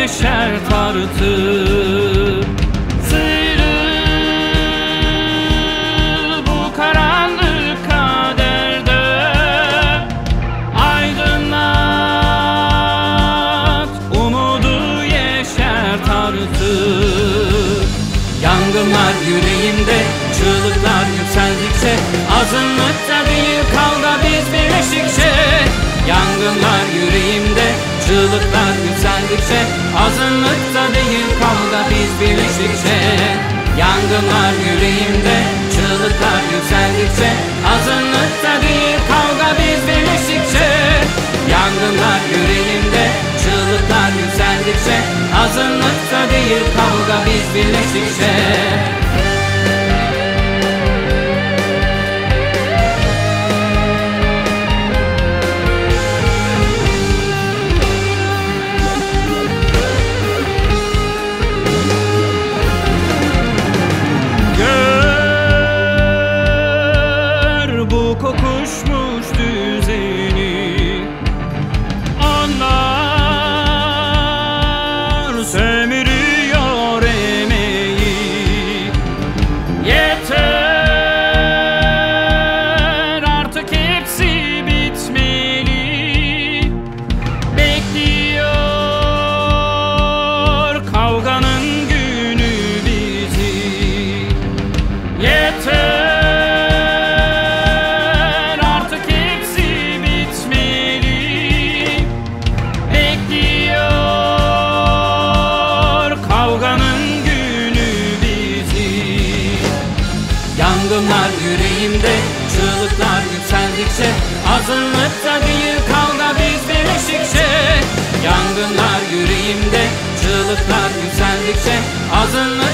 yeşert artık. Sıyrıl bu karanlık kaderde, aydınlat umudu yeşert artık. Yangınlar yüreğimde, çığlıklar yükseldikçe, azınlıkta değil kavga biz birleştikçe. Yangınlar yüreğimde, çığlıklar yükseldikçe, azınlıkta değil kavga biz birleştikçe. Yangınlar yüreğimde, çığlıklar yükseldikçe, azınlıkta değil kavga biz birleştikçe. Yangınlar yüreğimde, çığlıklar yükseldikçe, azınlıkta değil kavga biz birleştikçe. Kokuşmuş düzeni, onlar sömürüyor emeği. Yeter artık, hepsi bitmeli. Bekliyor kavganın günü bizi. Yeter Yangınlar yüreğimde, çığlıklar yükseldikçe, azınlıkta değil kavga biz birleştikçe. Yangınlar yüreğimde, çığlıklar yükseldikçe, azınlıkta